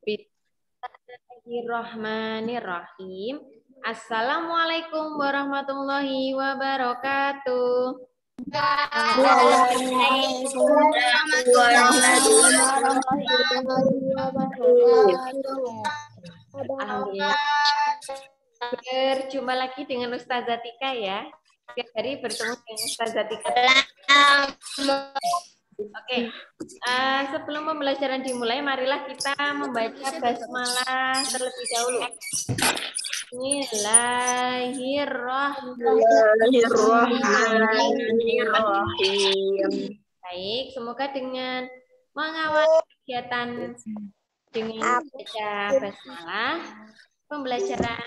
Bismillahirrahmanirrahim. Assalamualaikum warahmatullahi wabarakatuh. Waalaikumsalam warahmatullahi wabarakatuh. Alhamdulillah. Berjumpa lagi dengan Ustazah Tika ya. Setiap hari bertemu dengan Ustazah Tika. Oke, sebelum pembelajaran dimulai, marilah kita membaca basmalah terlebih dahulu. Bismillahirrahmanirrahim. Baik, semoga dengan mengawali kegiatan dengan membaca basmalah, pembelajaran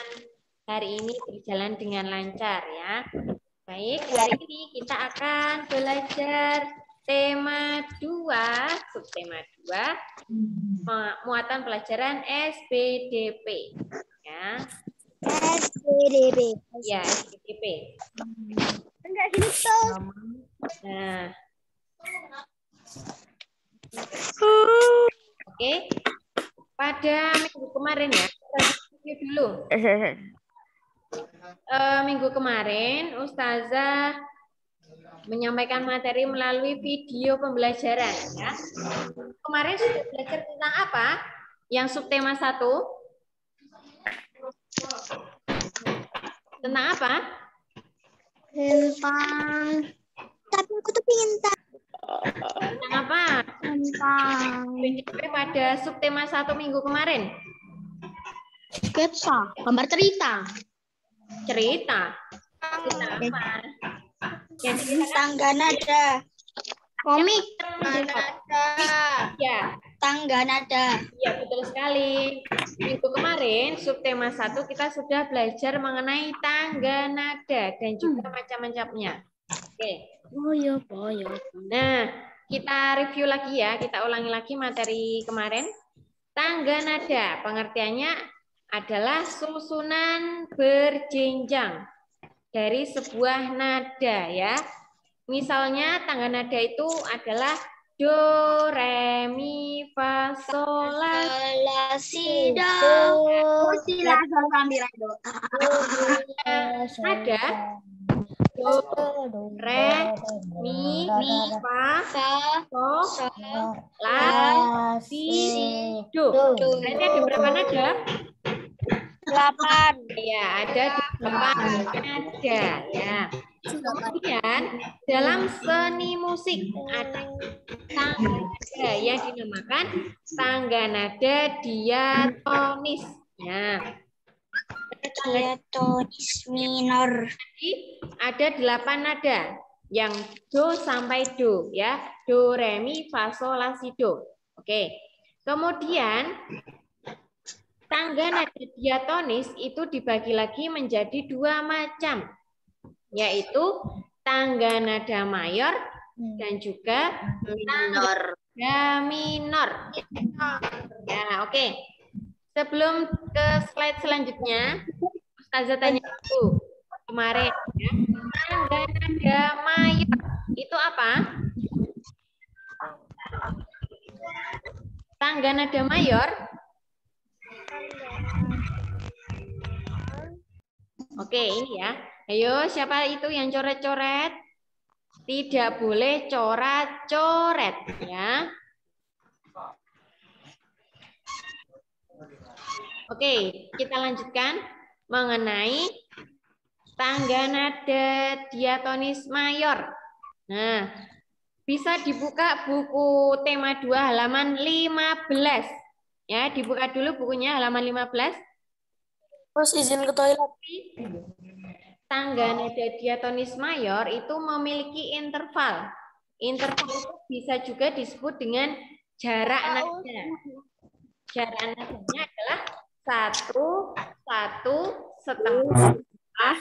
hari ini berjalan dengan lancar ya. Baik, hari ini kita akan belajar tema 2, subtema 2, muatan pelajaran SPDP. Ya. SPDP. Ya, SPDP. Enggak gitu. Nah. Oke. Pada minggu kemarin ya, kita review dulu. Minggu kemarin Ustazah menyampaikan materi melalui video pembelajaran ya. Kemarin sudah belajar tentang apa? Yang subtema 1 tentang apa? Tentang tapi aku tuh pengen Tentang apa? tentang PDP pada subtema 1 minggu kemarin. sketsa, gambar cerita. Cerita. Cerita apa? Yang Tangga nada. Komik. Ya. Tangga nada. Ya, betul sekali. Minggu kemarin, subtema 1 kita sudah belajar mengenai tangga nada dan juga macam-macamnya. Oke. Boyo. Nah, kita review lagi ya. Kita ulangi lagi materi kemarin. Tangga nada, pengertiannya adalah susunan berjenjang dari sebuah nada ya. Misalnya tangga nada itu adalah do, re, mi, fa, sol, la, si, do. Ada do, re, mi, fa, sol, la, si, do. Berarti ada berapa nada? 8. Ya, ada 8 nada ya. Kemudian dalam seni musik ada tangga nada yang dinamakan tangga nada diatonis. Ya. Diatonis minor. Jadi ada 8 nada yang do sampai do ya. Do, re, mi, fa, sol, la, si, do. Oke. Kemudian tangga nada diatonis itu dibagi lagi menjadi 2 macam, yaitu tangga nada mayor dan juga tangga nada minor. Ya, oke. Sebelum ke slide selanjutnya, Ustazah tanya dulu kemarin ya, tangga nada mayor itu apa? Tangga nada mayor. Oke, ini ya. Ayo, siapa itu yang coret-coret? Tidak boleh coret-coret, ya. Oke, kita lanjutkan mengenai tangga nada diatonis mayor. Nah, bisa dibuka buku tema 2 halaman 15. Ya, dibuka dulu bukunya halaman 15. Terus izin ke toilet. Tangga nada diatonis mayor itu memiliki interval. Interval itu bisa juga disebut dengan jarak nada. Jarak nadanya adalah 1, 1, setengah. 1,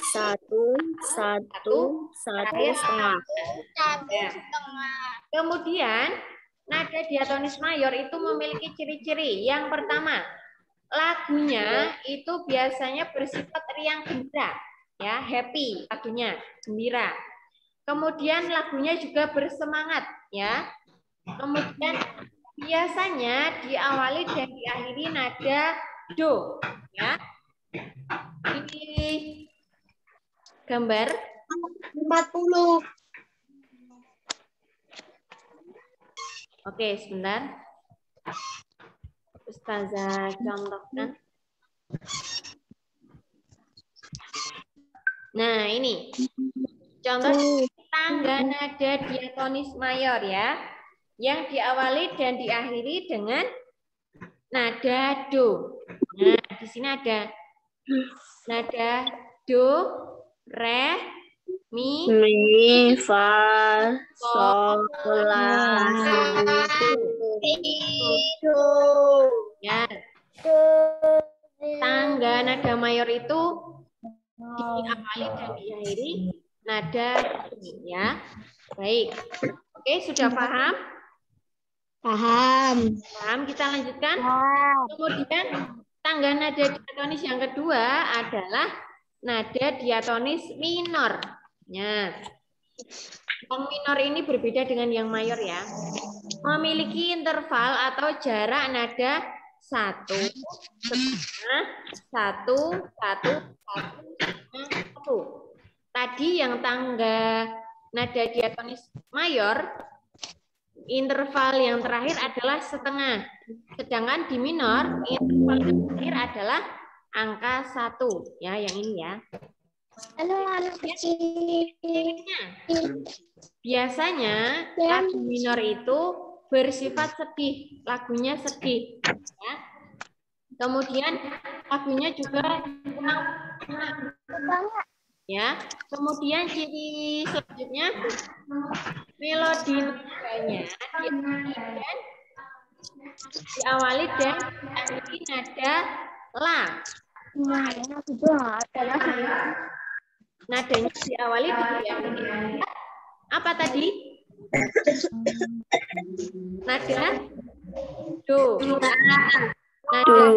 1,5. Kemudian nada diatonis mayor itu memiliki ciri-ciri. Yang pertama, lagunya itu biasanya bersifat riang gembira, ya, happy lagunya, gembira. Kemudian lagunya juga bersemangat, ya. Kemudian biasanya diawali dan diakhiri nada do, ya. Ini gambar 40. Oke, sebentar. Ustazah contohkan. Nah, ini. Contoh tangga nada diatonis mayor ya. Yang diawali dan diakhiri dengan nada do. Nah, di sini ada nada do, re, mi, Fa, sol, la, ya. Tangga nada mayor itu diawali dan diakhiri nada do, ya. Baik. Oke, sudah paham? Paham. Paham, kita lanjutkan. Kemudian tangga nada diatonis yang kedua adalah nada diatonis minor. Ya. Yang minor ini berbeda dengan yang mayor ya. Memiliki interval atau jarak nada 1, setengah, 1, 1, 1. Tadi yang tangga nada diatonis mayor, interval yang terakhir adalah setengah. Sedangkan di minor, interval yang terakhir adalah angka 1. Ya, yang ini ya. Halo, anak kecil. Biasanya lagu minor itu bersifat sedih. Lagunya sedih. Ya. Kemudian lagunya juga ya. Kemudian ciri selanjutnya melodi nadanya diawali dan diakhiri nada la. Nadanya diawali dan diakhiri apa tadi? Nada do. Nada do.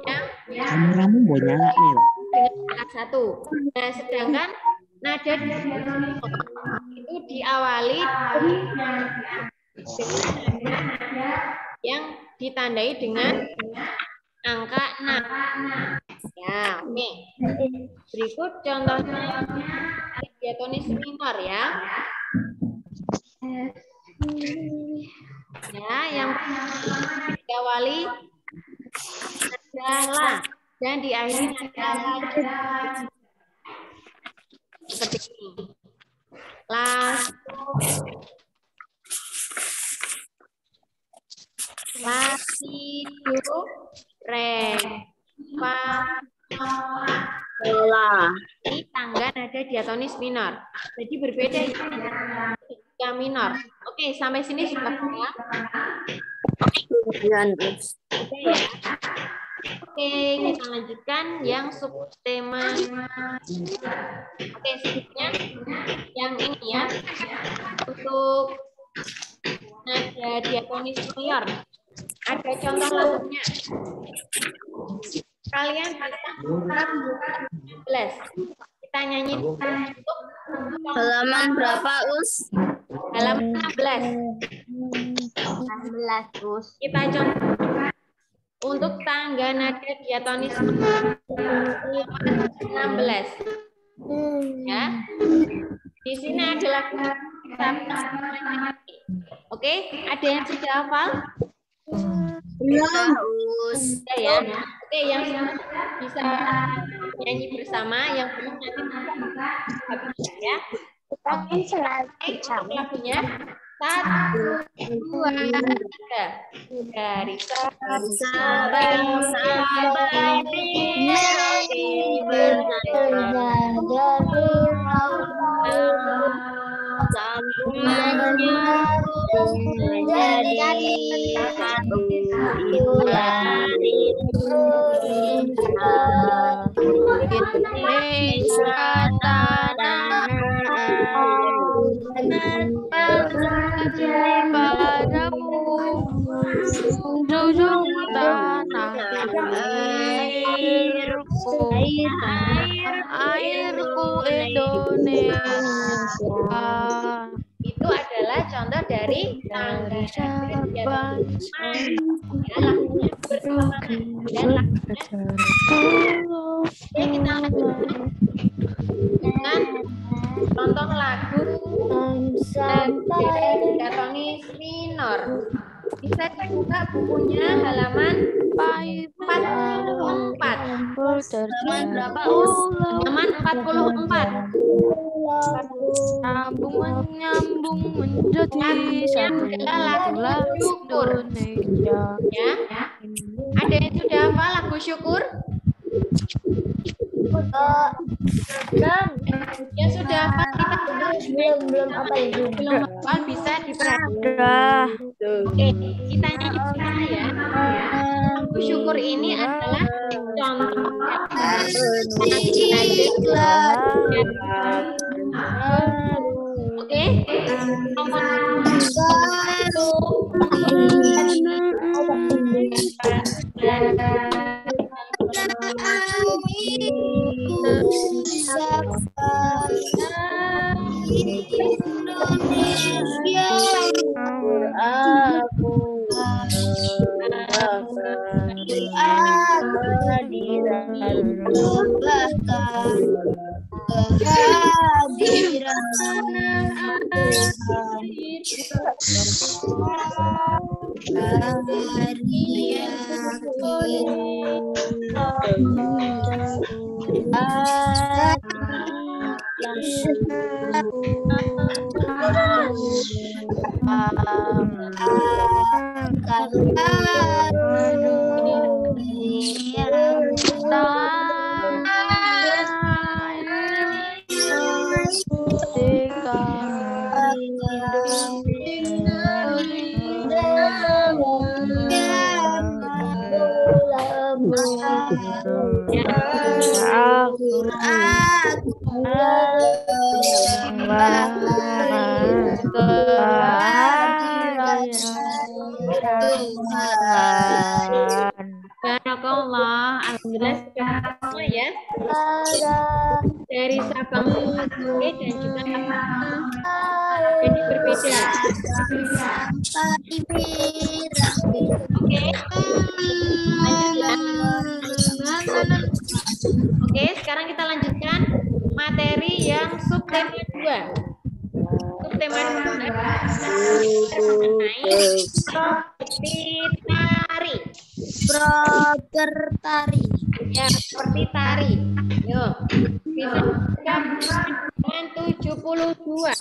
Ya. Kamu mau nyala nih. Dengan angka 1. Nah, sedangkan nada itu diawali dengan nada yang ditandai dengan angka 6. Ya, oke. Berikut contohnya diatonis minor ya. Ya, yang diawali nada la dan diakhiri nada la. Seperti ini. La, si, do, re, fa, La. Ini tangga nada diatonis minor. Jadi berbeda ya minor. Oke, sampai sini sudah paham? Ya. Oke, kita lanjutkan yang subtema. Oke, selanjutnya yang ini ya. Untuk nada diatonis mayor. Ada contoh lagunya. Kalian bisa 16. Kita nyanyi untuk Halaman berapa, Us? halaman 16. 16, Us. Kita contoh untuk tangga nada diatonis halaman 16. Ya. Di sini adalah oke, ada yang sudah hafal? Us. Ya. Oke, yang bisa nyanyi bersama, yang belum nanti bisa ya. Lagunya 1, 2, 3. Dari Sabang sampai Merauke menjadi satu Indonesia tanah padamu junjung tanah airku Indonesia. itu adalah adalah contoh dari tangga Sabang lagunya bersamaan dan lagunya. Oke, kita lanjutkan dengan contoh lagu diatonis minor. Bisa dibuka bukunya halaman 44. Halaman berapa, Us? Halaman 44. Sambung menyambung menjadi satu adalah lagu syukur. Indonesia. Ya. Ada yang sudah hafal lagu syukur? Yang sudah hafal Belum apa itu? belum hafal bisa diperhatikan. Oke, kita nyanyi bersama ya. Lagu syukur ini adalah contoh Oke, nomor Barakallah, alhamdulillah sudah semua ya. Dari Sabang Merauke dan juga jadi berbeda. Oke, Oke, sekarang kita lanjutkan materi yang subtema 2. Subtema 2 mengenai seperti tari. Ya, seperti tari. Yuk, bisa dengan 72. 70.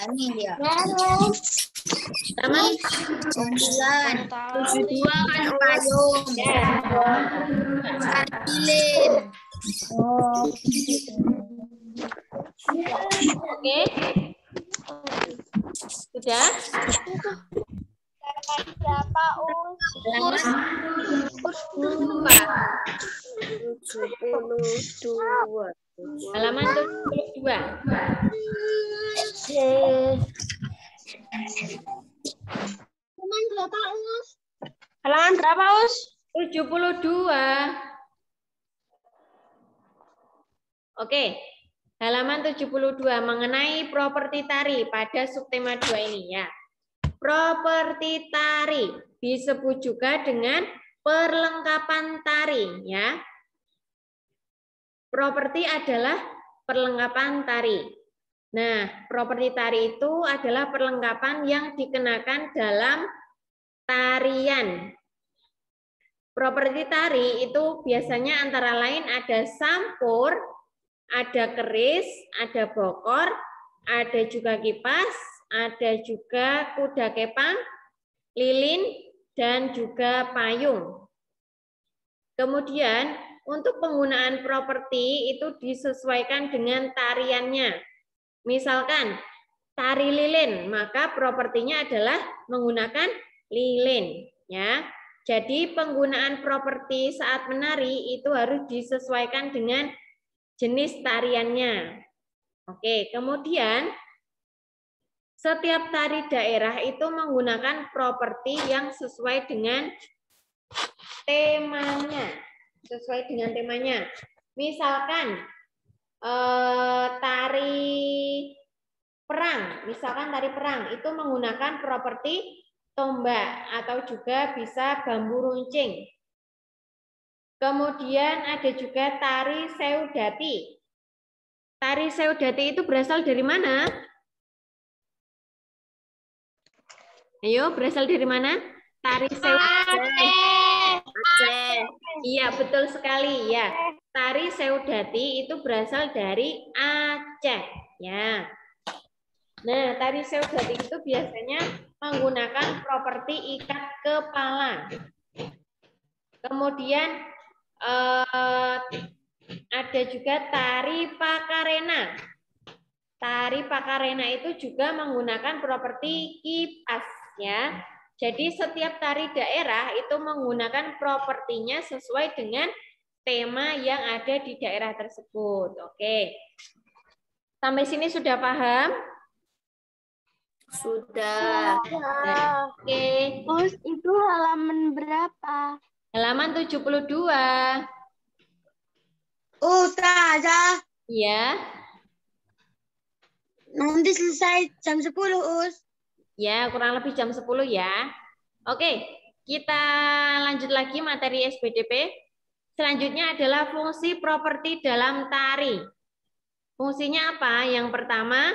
Ini dia. Sama 9. 72 kan payung. Lilin. Oke. Sudah? Berapa, Us? Halaman 72. Halaman berapa, Us? 72. Oke. Halaman 72 mengenai properti tari pada subtema 2 ini ya. Properti tari disebut juga dengan perlengkapan tari ya. Properti adalah perlengkapan tari. Nah, properti tari itu adalah perlengkapan yang dikenakan dalam tarian. Properti tari itu biasanya antara lain ada sampur, ada keris, ada bokor, ada juga kipas, ada juga kuda kepang, lilin, dan juga payung. Kemudian, untuk penggunaan properti itu disesuaikan dengan tariannya. Misalkan, tari lilin, maka propertinya adalah menggunakan lilin. Ya. Jadi, penggunaan properti saat menari itu harus disesuaikan dengan jenis tariannya. Oke, kemudian setiap tari daerah itu menggunakan properti yang sesuai dengan temanya. Sesuai dengan temanya. Misalkan tari perang, itu menggunakan properti tombak atau juga bisa bambu runcing. Kemudian ada juga tari seudati. Tari seudati itu berasal dari mana? Ayo, berasal dari mana? Tari seudati. Aceh. Iya, betul sekali ya. Tari seudati itu berasal dari Aceh, ya. Nah, tari seudati itu biasanya menggunakan properti ikat kepala. Kemudian ada juga tari pakarena. Tari pakarena itu juga menggunakan properti kipas, ya. Jadi setiap tari daerah itu menggunakan propertinya sesuai dengan tema yang ada di daerah tersebut. Oke. Sampai sini sudah paham? Sudah. Oke. Terus itu halaman berapa? Halaman 72. Ustazah, Ya. nanti selesai jam 10, Us. Ya, kurang lebih jam 10 ya. Oke, kita lanjut lagi materi SPDP. Selanjutnya adalah fungsi properti dalam tari. Fungsinya apa? Yang pertama,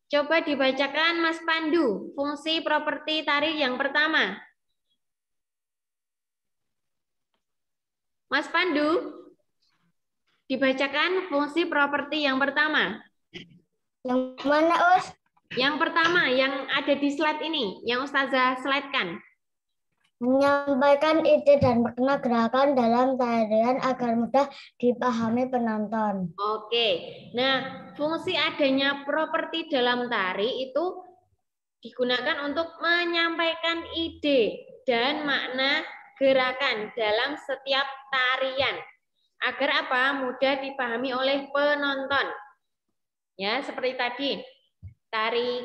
coba dibacakan Mas Pandu. Fungsi properti tari yang pertama. Mas Pandu, dibacakan fungsi properti yang pertama. Yang mana, Us? Yang pertama, yang ada di slide ini, yang Ustazah slide-kan. Menyampaikan ide dan makna gerakan dalam tarian agar mudah dipahami penonton. Oke, nah fungsi adanya properti dalam tari itu digunakan untuk menyampaikan ide dan makna gerakan dalam setiap tarian. Agar apa? Mudah dipahami oleh penonton. Ya, seperti tadi. Tari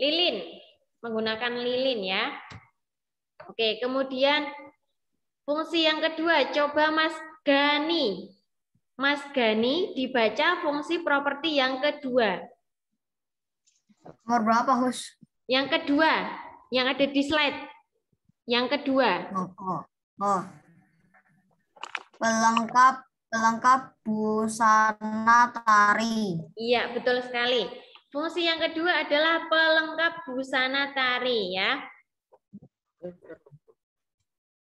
lilin, menggunakan lilin ya. Oke, kemudian fungsi yang kedua, coba Mas Gani. Mas Gani dibaca fungsi properti yang kedua. Nomor berapa, Hus? Yang kedua, yang ada di slide. Yang kedua. Pelengkap busana tari. Iya, betul sekali. Fungsi yang kedua adalah pelengkap busana tari ya.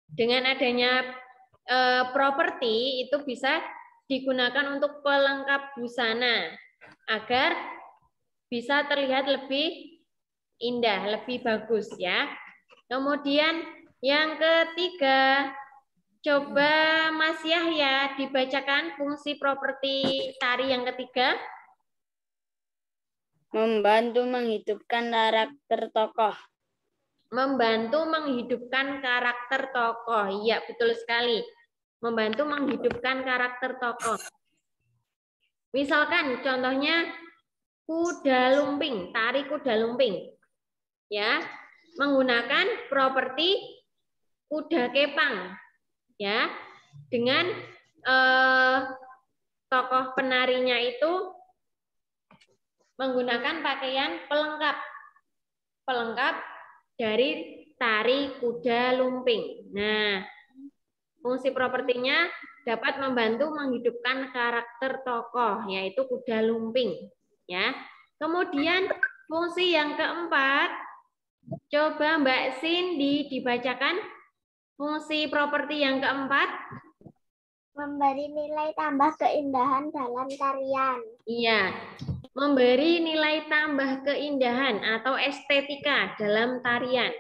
Dengan adanya properti itu bisa digunakan untuk pelengkap busana agar bisa terlihat lebih indah, lebih bagus ya. Kemudian yang ketiga, coba Mas Yahya dibacakan fungsi properti tari yang ketiga. Membantu menghidupkan karakter tokoh. Membantu menghidupkan karakter tokoh. Iya, betul sekali. Membantu menghidupkan karakter tokoh. Misalkan contohnya kuda lumping, tari kuda lumping. Ya, menggunakan properti kuda kepang. Ya, dengan tokoh penarinya itu menggunakan pakaian pelengkap dari tari kuda lumping. Nah, fungsi propertinya dapat membantu menghidupkan karakter tokoh, yaitu kuda lumping. Ya. Kemudian fungsi yang keempat, coba Mbak Cindy dibacakan fungsi properti yang keempat. Memberi nilai tambah keindahan dalam tarian. Iya, memberi nilai tambah keindahan atau estetika dalam tarian.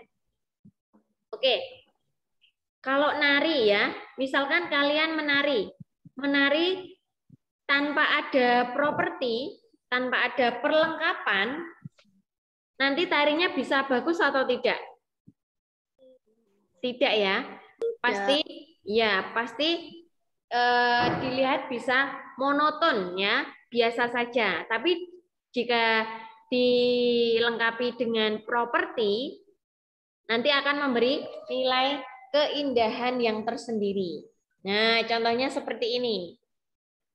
Oke, kalau nari ya, misalkan kalian menari tanpa ada properti, tanpa ada perlengkapan, nanti tarinya bisa bagus atau tidak? Tidak ya, pasti ya pasti dilihat bisa monoton ya, biasa saja. Tapi jika dilengkapi dengan properti, nanti akan memberi nilai keindahan yang tersendiri. Nah, contohnya seperti ini.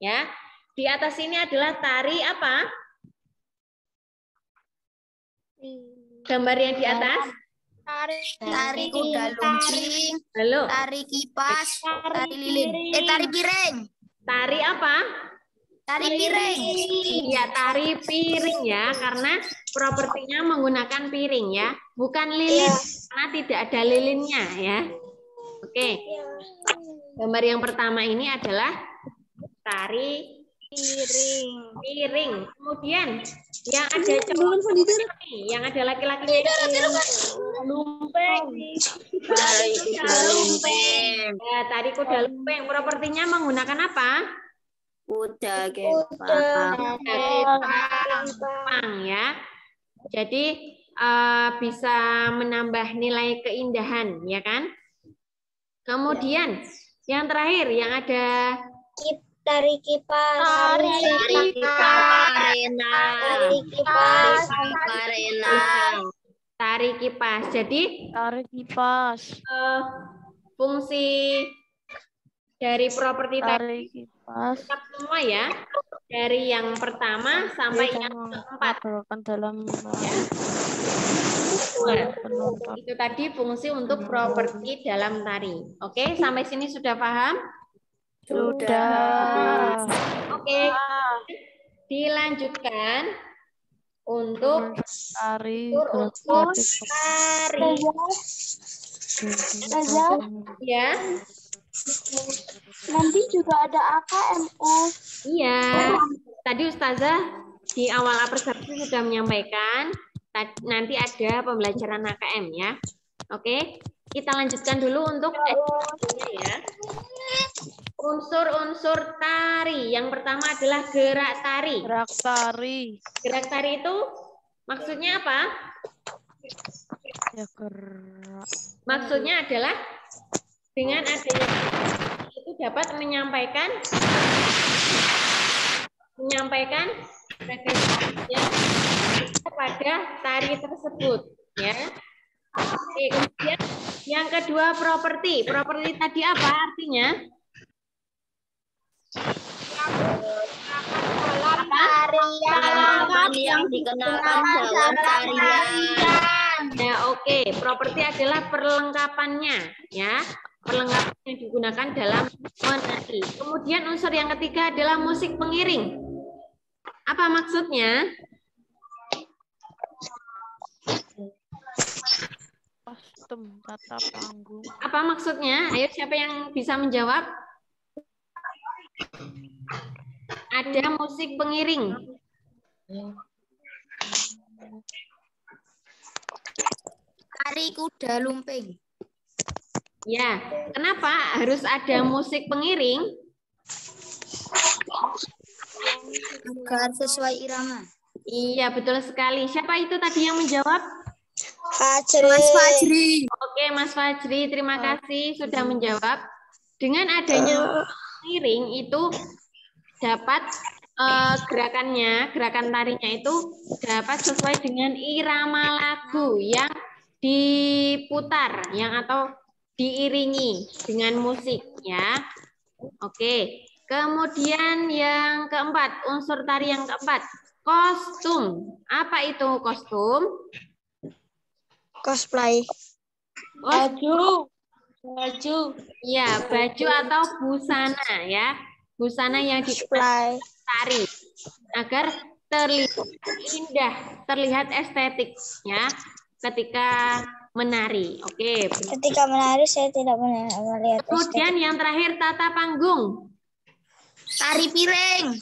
Ya. Di atas ini adalah tari apa? Gambar yang di atas? Tari kuda lumping, Halo. tari kipas, tari lilin. Tari piring. Tari apa? Tari piring. Iya, tari piring ya, karena propertinya menggunakan piring ya, bukan lilin, karena tidak ada lilinnya ya. Oke. Gambar yang pertama ini adalah tari piring. Kemudian yang ada cowok nih, yang ada laki-lakinya Lumping. Tari kuda lumping. ya, tari kuda lumping. Propertinya menggunakan apa? Kuda kepang. Kepang ya. Jadi bisa menambah nilai keindahan ya kan? Kemudian yang terakhir yang ada Tari kipas. Tari Karena. tari kipas. Jadi Tari kipas. fungsi dari properti tadi Tari kipas. semua ya, dari yang pertama sampai yang keempat. Dalam penonton. Itu tadi fungsi untuk properti dalam tari. Oke, sampai sini sudah paham? Sudah. Oke, dilanjutkan untuk Tari. tari. Ya, Nanti juga ada AKMU. iya. Tadi Ustazah di awal persepsi sudah menyampaikan nanti ada pembelajaran AKM ya. Oke, kita lanjutkan dulu untuk ya. Unsur-unsur tari. Yang pertama adalah gerak tari. Gerak tari. Gerak tari itu maksudnya apa? Ya gerak. Maksudnya adalah dengan adanya itu dapat menyampaikan referensinya kepada tari tersebut ya. Oke, kemudian yang kedua properti. Properti tadi apa artinya? Perlengkapan yang dikenakan dalam tarian. Ya, oke. Properti adalah perlengkapannya ya. Perlengkapan yang digunakan dalam menari. Kemudian unsur yang ketiga adalah musik pengiring. Apa maksudnya? Kostum tata panggung. Apa maksudnya? Ayo siapa yang bisa menjawab? Ada musik pengiring. Tari kuda lumping. Ya, kenapa harus ada musik pengiring? Agar sesuai irama. Iya, betul sekali. Siapa itu tadi yang menjawab? Mas Fajri. Oke, Mas Fajri, terima kasih sudah menjawab. Dengan adanya pengiring itu dapat gerakan tarinya itu dapat sesuai dengan irama lagu yang diputar, yang atau diiringi dengan musik ya. Oke. Kemudian yang keempat, unsur tari yang keempat, kostum. Apa itu kostum? Cosplay. Baju. Ya, baju atau busana ya. Busana yang dikenakan tari agar terlihat indah, terlihat estetik ya ketika menari. Oke. Ketika menari saya tidak melihat. Kemudian yang terakhir tata panggung. Tari piring.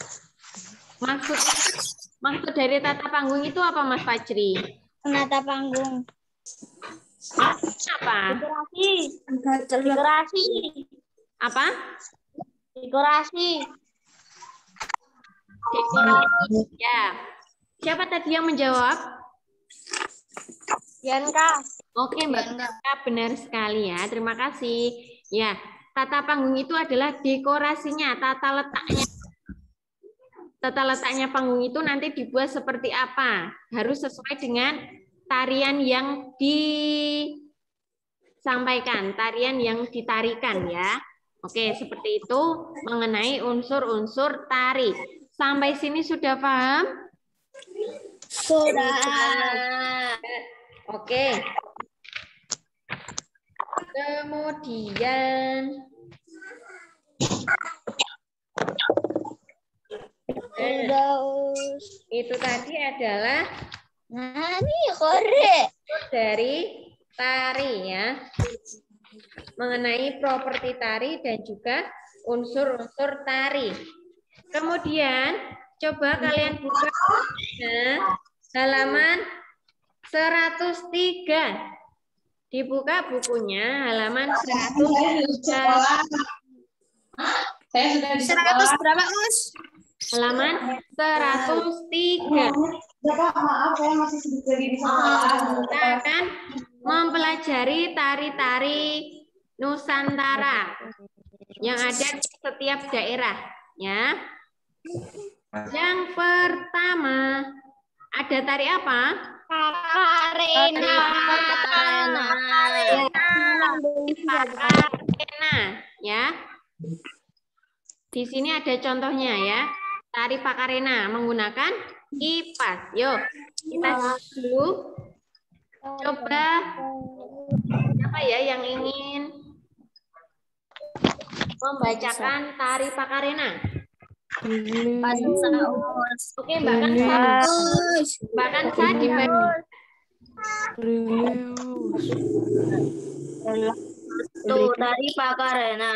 Maksud dari tata panggung itu apa Mas Fajri? Menata panggung. Apa? Dekorasi. Apa? Dekorasi. Dekorasi. Ya. Siapa tadi yang menjawab? Yanka. Oke, Mbak Tika, benar sekali ya. Terima kasih. Ya, tata panggung itu adalah dekorasinya, tata letaknya. Tata letaknya panggung itu nanti dibuat seperti apa? Harus sesuai dengan tarian yang disampaikan, tarian yang ditarikan ya. Oke, seperti itu mengenai unsur-unsur tari. Sampai sini sudah paham? Sudah. Oke. Kemudian itu tadi adalah dari tari ya. Mengenai properti tari dan juga unsur-unsur tari. Kemudian coba kalian buka halaman 103. Dibuka bukunya halaman 103. Saya sudah 100 berapa, Us? Halaman 103. Bapak, maaf saya masih sedikit di sana. Kita akan mempelajari tari-tari Nusantara yang ada di setiap daerah ya. Yang pertama ada tari apa? Pakarena. Pakarena ya. Di sini ada contohnya ya. Tari Pakarena menggunakan kipas. Yuk, kita dulu. Coba siapa ya yang ingin membacakan tari Pakarena? Oke, bahkan saya dibaca. Tari Pakarena.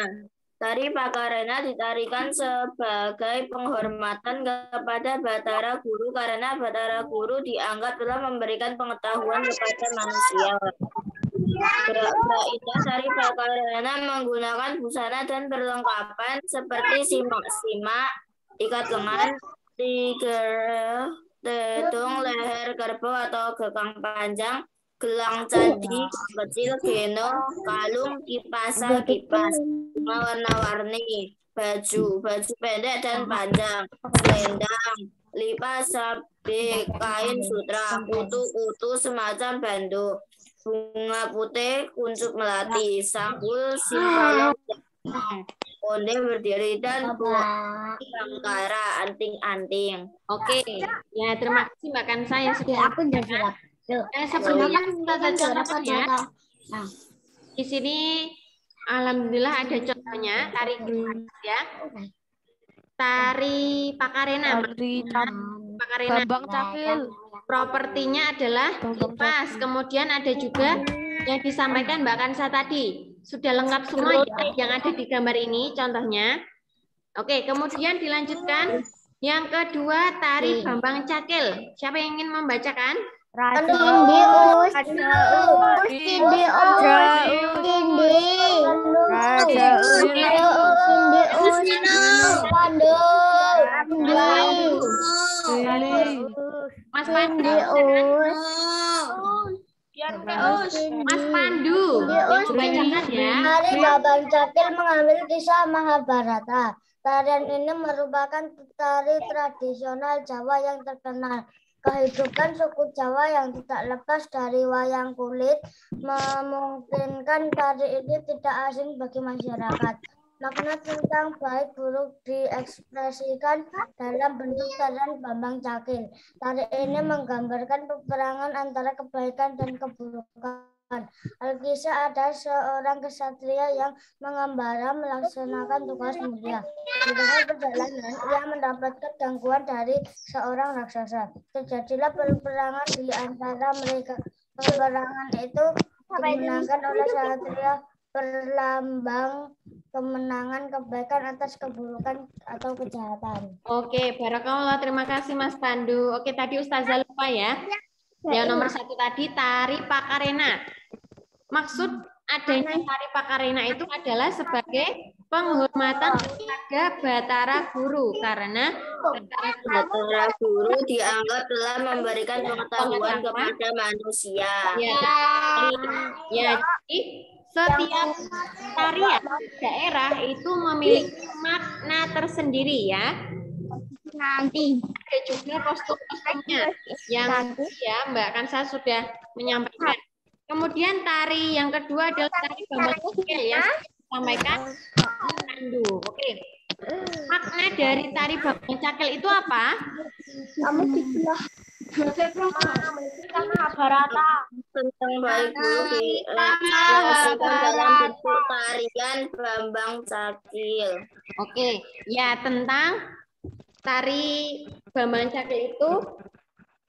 Tari Pakarena ditarikan sebagai penghormatan kepada Batara Guru karena Batara Guru dianggap telah memberikan pengetahuan kepada manusia. Gerak-gerak indah tari Pakarena menggunakan busana dan perlengkapan seperti simak-simak, ikat lengan, tiger, tedung, leher kerbau atau gekang panjang, gelang candi kecil, geno, kalung, kipas, bunga warna-warni, baju pendek dan panjang, selendang, lipas, sabik, kain sutra, kutu semacam bandu, bunga putih, kuncup melati, sanggul, simpalong, onde berdiri dan sangkara, anting-anting. Oke, ya terima kasih Mbak Kansa yang sudah Aku udah siap. sebelumnya kita contohnya ya. Nah, di sini alhamdulillah ada contohnya tari ya. Tari Pakarena. Pakarena. Bambang Cakil. Propertinya adalah kipas. Kemudian ada juga yang disampaikan Mbak Kansa tadi. Sudah lengkap semua ya, yang ada di gambar ini contohnya. Oke, kemudian dilanjutkan. Yang kedua tari Bambang Cakil. Siapa yang ingin membacakan? Mas Pandu. Mas Pandu. Bacakan ya. Tari Bambang Cakil mengambil kisah Mahabharata. Tarian ini merupakan tari tradisional Jawa yang terkenal. Kehidupan suku Jawa yang tidak lepas dari wayang kulit memungkinkan tari ini tidak asing bagi masyarakat. Makna tentang baik buruk diekspresikan dalam bentuk tarian Bambang Cakil. Tari ini menggambarkan peperangan antara kebaikan dan keburukan. Alkisah ada seorang kesatria yang mengembara melaksanakan tugas mulia. Di tengah perjalanan, ia mendapatkan gangguan dari seorang raksasa. Terjadilah peperangan di antara mereka. Peperangan itu dimenangkan oleh kesatria berlambang kemenangan kebaikan atas keburukan atau kejahatan. Oke, barakallah. Terima kasih Mas Pandu. Oke, tadi Ustazah lupa ya. Yang nomor 1 tadi tari Pakarena. Maksud adanya tari Pakarena itu adalah sebagai penghormatan kepada Batara Guru karena Batara Guru dianggap telah memberikan pengetahuan kepada manusia. Ya, jadi setiap tarian daerah itu memiliki makna tersendiri ya. Nanti Ada juga kostum-kostumnya yang ya Mbak Kansa sudah menyampaikan. Kemudian tari yang kedua adalah tari Bambang Cakil ya. sampaikan Pandu. Oke. Makna dari tari Bambang Cakel itu apa? Kamu dibelah. Mahabharata. Tentang baik buruk diaplikasikan dalam bentuk tarian Bambang Cakil. Oke, ya tentang tari Bambang Cakel itu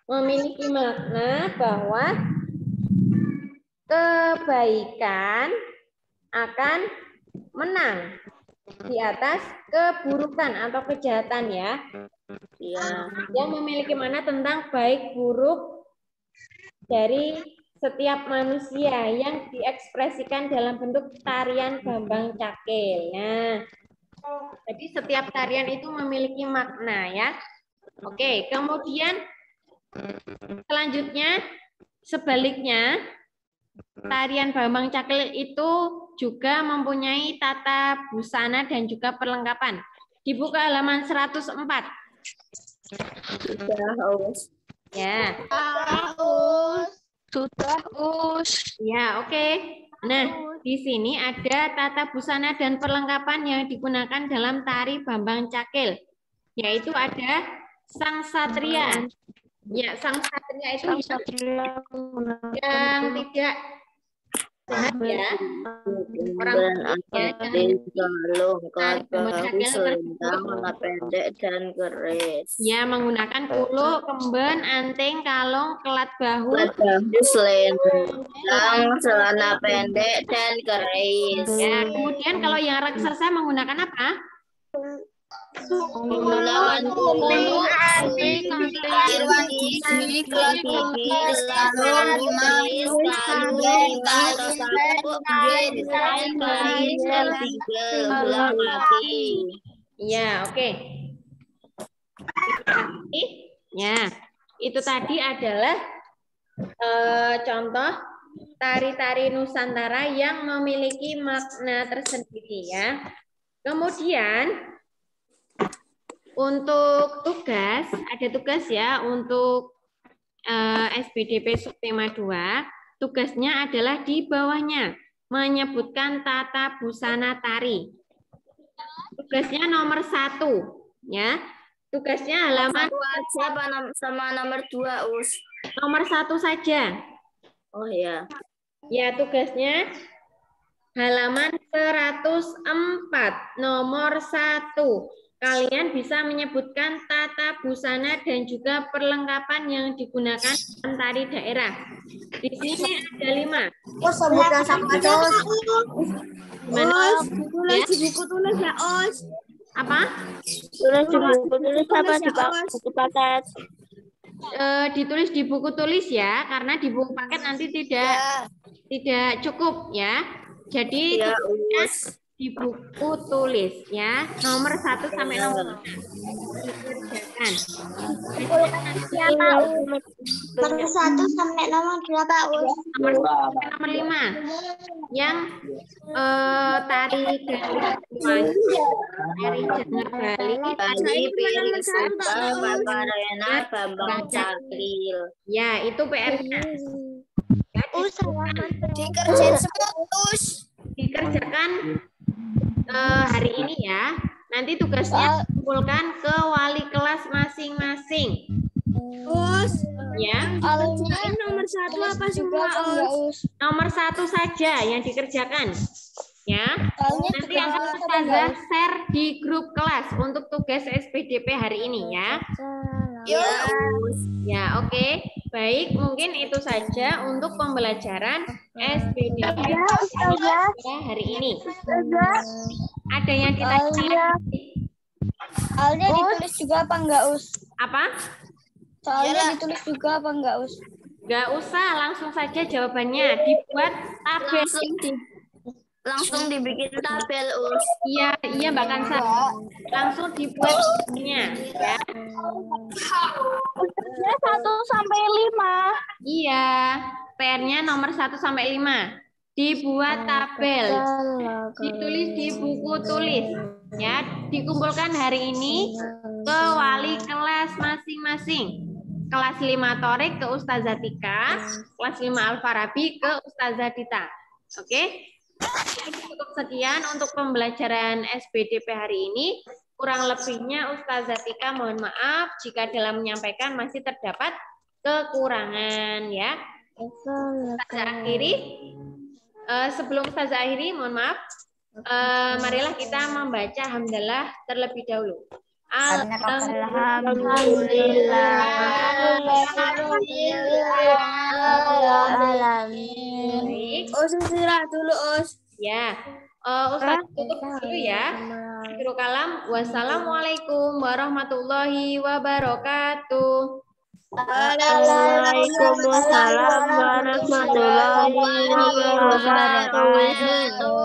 memiliki makna bahwa kebaikan akan menang di atas keburukan atau kejahatan ya. Ya. Yang memiliki makna tentang baik buruk dari setiap manusia yang diekspresikan dalam bentuk tarian Bambang Cakel. Nah, jadi setiap tarian itu memiliki makna ya. Oke, kemudian selanjutnya sebaliknya tarian Bambang Cakel itu juga mempunyai tata busana dan juga perlengkapan. Dibuka halaman 104. Sudah, Us. Ya. Sudah, Us. Ya, oke. Nah, di sini ada tata busana dan perlengkapan yang digunakan dalam tari Bambang Cakel, yaitu ada sang satria. Ya, sang satria itu yang tidak sehat ya. Orang galung, bahu, selendang, warna pendek dan keris. Ya, menggunakan kulu, kemben, anting, kalung, kelat bahu, Selendang, celana pendek dan keris. ya, kemudian kalau yang raksasa menggunakan apa? Menggunakan kulu, anting, irwan gigi, kelat gigi, kalung, keris, kalung, rimba, atau sabuk, kain, dan tigel, belah kaki. Ya, oke. Ya, itu tadi adalah contoh tari-tari Nusantara yang memiliki makna tersendiri ya. Kemudian untuk tugas, ada tugas ya untuk SBDP subtema 2. Tugasnya adalah di bawahnya menyebutkan tata busana tari. Tugasnya nomor 1 ya. Tugasnya halaman sama nomor 2, Us. nomor 1 saja. Oh ya. Ya, tugasnya halaman 104 nomor 1. Kalian bisa menyebutkan tata busana dan juga perlengkapan yang digunakan dalam tari daerah. Di sini ada 5. Sebutkan sama terus. Gimana? Tulis di buku tulis ya, Os. Apa? Tulis di buku tulis apa di buku paket? Ditulis di buku tulis ya, karena di buku paket nanti tidak cukup ya. Jadi Ya, tulisnya Us. di buku tulis ya, nomor 1 sampai nomor 5 dikerjakan. Nomor 1 sampai nomor berapa, Us? Nomor 1 sampai nomor 5 yang tari dari Janger Bali, Bali, piring Sumba, Paparena, Bambang Cakel. ya itu PR-nya. Dikerjain semua, Us. Dikerjakan hari ini ya. Nanti tugasnya kumpulkan ke wali kelas masing-masing. Us. Ya. Nomor 1 apa semua, Us? Nomor 1 saja yang dikerjakan. Ya. Nanti akan Ustazah share di grup kelas untuk tugas SPDP hari ini ya. Ya, Us. Ya, oke. Baik, mungkin itu saja untuk pembelajaran SPDP hari ini. Ada yang ditanya? Soalnya ditulis juga apa enggak, Us? Apa? Soalnya ditulis juga apa enggak, Us? Nggak usah, langsung saja jawabannya. Dibuat tabel. Langsung dibikin tabel, Us. Iya Mbak Kansa. Langsung dibuat tabelnya ya. 1 sampai 5. Iya, PR-nya nomor 1 sampai 5. Dibuat tabel. Ditulis di buku tulis ya, dikumpulkan hari ini ke wali kelas masing-masing. Kelas 5 Torik ke Ustazah Tika, kelas 5 Al-Farabi ke Ustazah Dita. Oke? Cukup sekian untuk pembelajaran SBDP hari ini. Kurang lebihnya Ustazah Tika mohon maaf jika dalam menyampaikan masih terdapat kekurangan ya. Ustazah akhiri. Sebelum Ustazah akhiri, mohon maaf. Marilah kita membaca hamdalah terlebih dahulu. Baik. Istirahat dulu, Us. Ya, Ustaz tutup dulu ya. Akhirul kalam. Wassalamualaikum warahmatullahi wabarakatuh. Waalaikumsalam warahmatullahi wabarakatuh.